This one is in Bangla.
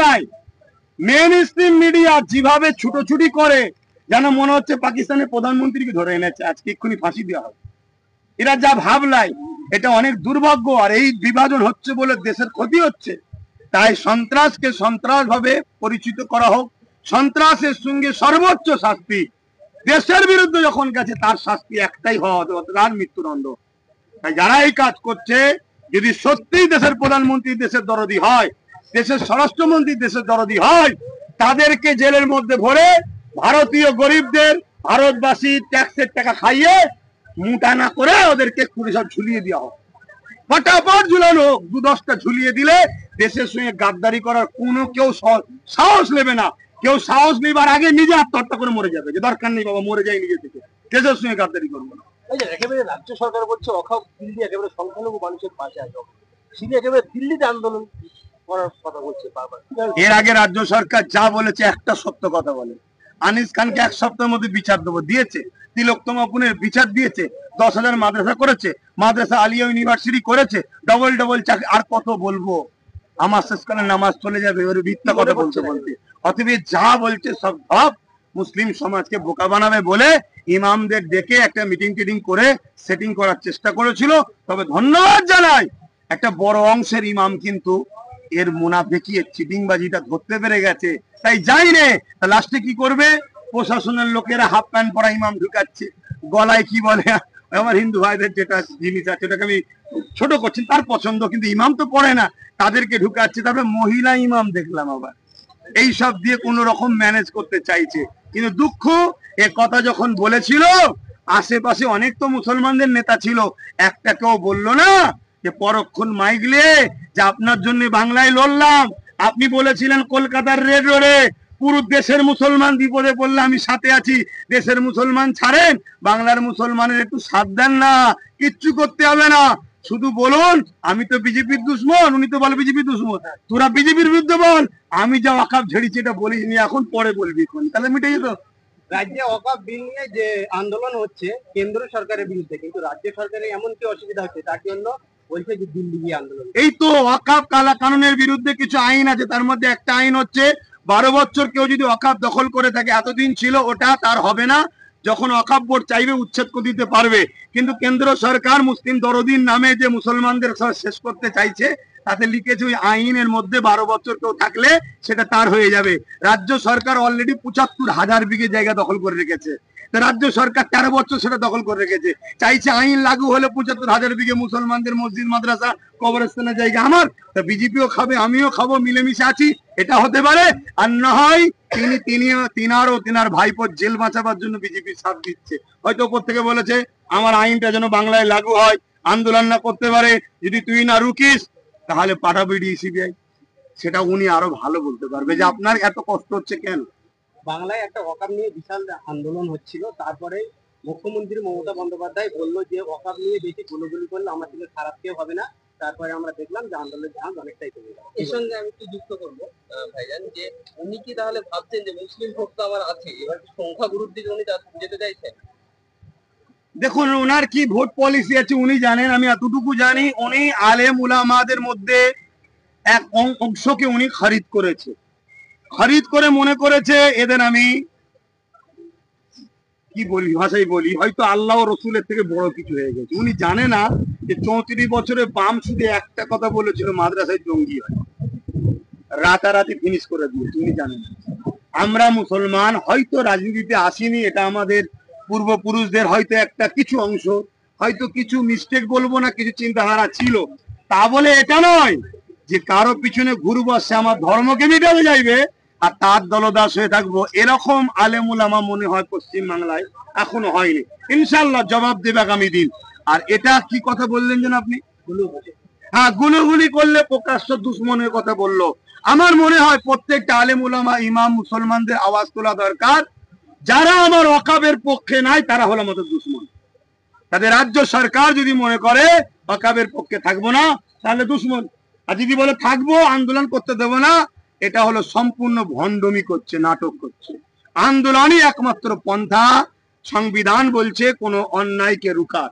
রাস্তায় মেন স্ট্রিম মিডিয়া যেভাবে ছুটোছুটি করে, যেন মনে হচ্ছে পাকিস্তানের প্রধানমন্ত্রীকে ধরে এনেছে, আজকে এক্ষুনি ফাঁসি দেওয়া হবে। এরা যা ভাবলাই, এটা অনেক দুর্ভাগ্য। আর এই বিভাজন হচ্ছে বলে দেশের ক্ষতি হচ্ছে। তাই সন্ত্রাসকে সন্ত্রাস ভাবে পরিচিত করা হোক, সন্ত্রাসের সঙ্গে সর্বোচ্চ শাস্তি, দেশের বিরুদ্ধে যখন গেছে তার শাস্তি একটাই হওয়া তার মৃত্যুদণ্ড। তাই যারা এই কাজ করছে, যদি সত্যিই দেশের প্রধানমন্ত্রী দেশের দরদি হয়, দেশের স্বরাষ্ট্রমন্ত্রী দেশের দরদি হয়, তাদেরকে জেলের মধ্যে ভরে ভারতীয় গরিবদের, ভারতবাসী ট্যাক্সের টাকা খাইয়ে মুটা না করে ওদেরকে পুলিশ ঝুলিয়ে দেওয়া হোক, ফটাফট ঝুলানো হোক। 2-10টা ঝুলিয়ে দিলে দেশের সঙ্গে গাদ্দারি করার কোনো কেউ সাহস নেবে না। কেউ সাহস নেবার আগে নিজে আত্মহত্যা করে মরে যাবে, যে দরকার নেই বাবা, মরে যায় নিজে থেকে, দেশের সঙ্গে গাদ্দারি করবো না। একেবারে রাজ্য সরকার বলছে অখাপ দিল্লি একেবারে সংখ্যালঘু মানুষের পাশে আছে, তিনি একেবারে দিল্লিতে আন্দোলন করার কথা বলছে বারবার। এর আগে রাজ্য সরকার যা বলেছে একটা সত্য কথা বলে, আনিস খানকে 1 সপ্তাহের মধ্যে বিচার দেবো দিয়েছে, তিলোত্তমা পুনের বিচার দিয়েছে, 10,000 মাদ্রাসা করেছে, মাদ্রাসা আলিয়া ইউনিভার্সিটি করেছে, ডবল চাকরি। আর কত বলবো, আমার শেষকালে নামাজ চলে যাবে ওর মিথ্যা কথা বলতে বলতে। অতএব যা বলছে সব ভাব মুসলিম সমাজকে বোকা বানাবে বলে ইমামদের ডেকে একটা মিটিং করে সেটিং করার চেষ্টা করেছিল। তবে ধন্যবাদ জানাই, একটা বড় অংশের ইমাম কিন্তু এর মুনাফিকি, এর চিটিংবাজিটা ধরতে পেরে গেছে। তাই যাই রে, লাস্টে কি করবে, প্রশাসনের লোকেরা হাফ প্যান্ট পরা ইমাম ঢুকাচ্ছে, গলায় কি বলে, আমার হিন্দু ভাইদের যেটা জিনিস আছে ওটাকে আমি ছোট করছি, তার পছন্দ, কিন্তু ইমাম তো পড়ে না, তাদেরকে ঢুকাচ্ছে। তারপরে মহিলা ইমাম দেখলাম আবার, এই সব দিয়ে কোন রকম ম্যানেজ করতে চাইছে। কিন্তু দুঃখ, এ কথা যখন বলেছিল আশেপাশে অনেক তো মুসলমানদের নেতা ছিল, একটা কেউ বললো না যে পরক্ষণ মাইগলে যে আপনার জন্য বাংলায় লড়লাম, আপনি বলেছিলেন কলকাতার রেড রোডে পুরো দেশের মুসলমান বিপদে পড়লে আমি সাথে আছি, দেশের মুসলমান ছাড়েন, বাংলার মুসলমানের একটু সাথ দেন না, কিচ্ছু করতে হবে না, শুধু বলুন আমি তো বিজেপির দুশ্মন, উনি তো বলে বিজেপির দুশ্মন, তোরা বিজেপির বিরুদ্ধে বল, আমি যা ওয়াকাফ ঝেড়েছি এটা বলিস নি, এখন পরে বলবি, তাহলে মিটে যেত। রাজ্যে ওয়াকফ বিল নিয়ে যে আন্দোলন হচ্ছে কেন্দ্র সরকারের বিরুদ্ধে, কিন্তু রাজ্য সরকারের এমন কি অসুবিধা হচ্ছে তার জন্য বলছে যে দিল্লি গিয়ে আন্দোলন। এই তো ওয়াকফ কানুনের বিরুদ্ধে কিছু আইন আছে, তার মধ্যে একটা আইন হচ্ছে 12 বছর কেউ যদি ওয়াকফ দখল করে থাকে, এতদিন ছিল ওটা তার হবে না, যখন ওয়াকফ বোর্ড চাইবে উচ্ছেদ করে দিতে পারবে। কিন্তু কেন্দ্র সরকার মুসলিম দরদিন নামে যে মুসলমানদের শেষ করতে চাইছে, তাতে লিখেছে ওই আইনের মধ্যে 12 বছর কেউ থাকলে সেটা তার হয়ে যাবে। রাজ্য সরকার অলরেডি 75,000 বিঘে জায়গা দখল করে রেখেছে, রাজ্য সরকার 13 বছর সেটা দখল করে রেখেছে, চাইছে আইন লাগু হলে 75,000 বিঘে মুসলমানদের মসজিদ মাদ্রাসা কবরস্থানের জায়গা আমার, তা বিজেপিও খাবে আমিও খাবো, মিলেমিশে আছি, এটা হতে পারে। আর না হয় তিনার ভাইপোর জেল বাঁচাবার জন্য বিজেপি সাথ দিচ্ছে, হয়তো উপর থেকে বলেছে আমার আইনটা যেন বাংলায় লাগু হয়, আন্দোলন না করতে পারে, যদি তুই না রুকিস তাহলে পাঠাবি সিবিআই, সেটা উনি আরো ভালো বলতে পারবে যে আপনার এত কষ্ট হচ্ছে কেন। বাংলায় একটা ওয়াকফ নিয়ে বিশাল আন্দোলন হচ্ছিল, তারপরে মুখ্যমন্ত্রী মমতা বন্দ্যোপাধ্যায় বললো যে ওয়াকফ নিয়ে বেশি গুলোগুলি করলে আমার থেকে খারাপ কেউ হবে না, তারপরে আমরা দেখলাম যে আন্দোলনের ঝাঁজ অনেকটাই কমে গেল। এর সঙ্গে আমি একটু যুক্ত করবো ভাইজান, যে উনি কি তাহলে ভাবছেন যে মুসলিম ভোট তো আমার আছে, এবার সংখ্যা গুরুর দিকে উনি যেতে চাইছেন? দেখুন ওনার কি ভোট পলিসি আছে উনি জানেন, আমি এতটুকু জানি উনি আলেম উলামাদের মধ্যে এক অংশকে উনি খরিদ করে মনে করেছে এদের আমি কি বলি, ভাষাই বলি, হয়তো আল্লাহ রসুলের থেকে বড় কিছু হয়ে গেছে। উনি জানে না যে 34 বছরে বাম শুধু একটা কথা বলেছিল মাদ্রাসায় জঙ্গি হয়, রাতারাতি ফিনিশ করে দিয়েছে, উনি জানেন। আমরা মুসলমান হয়তো রাজনীতিতে আসিনি, এটা আমাদের পূর্বপুরুষদের হয়তো একটা কিছু অংশ, হয়তো কিছু মিস্টেক বলবো না, কিছু চিন্তাধারা ছিল, তা বলে এটা নয় যে কারো পিছনে ঘুরবো সে আমার ধর্মকে মিটাতে যাইবে আর তার দলদাস হয়ে থাকবো, এরকম আলেম উলামা মনে হয় পশ্চিম বাংলায় এখনো হয়নি। ইনশাল্লাহ জবাব দেবে আগামী দিন। আর এটা কি কথা বললেন যেন আপনি, হ্যাঁ গুলোগুলি করলে প্রকাশ্য দুশ্মনের কথা বললো। আমার মনে হয় প্রত্যেকটা আলেম উলামা ইমাম মুসলমানদের আওয়াজ তোলা দরকার, যারা আমার ওয়াকফের পক্ষে নাই তারা হলো আমাদের দুশ্মন। তাদের রাজ্য সরকার যদি মনে করে ওয়াকফের পক্ষে থাকবো না তাহলে দুশ্মন, আর যদি বলে থাকবো আন্দোলন করতে দেবো না, এটা হলো সম্পূর্ণ ভণ্ডমি করছে, নাটক করছে। আন্দোলনই একমাত্র পন্থা, সংবিধান বলছে কোন অন্যায়কে রুখার।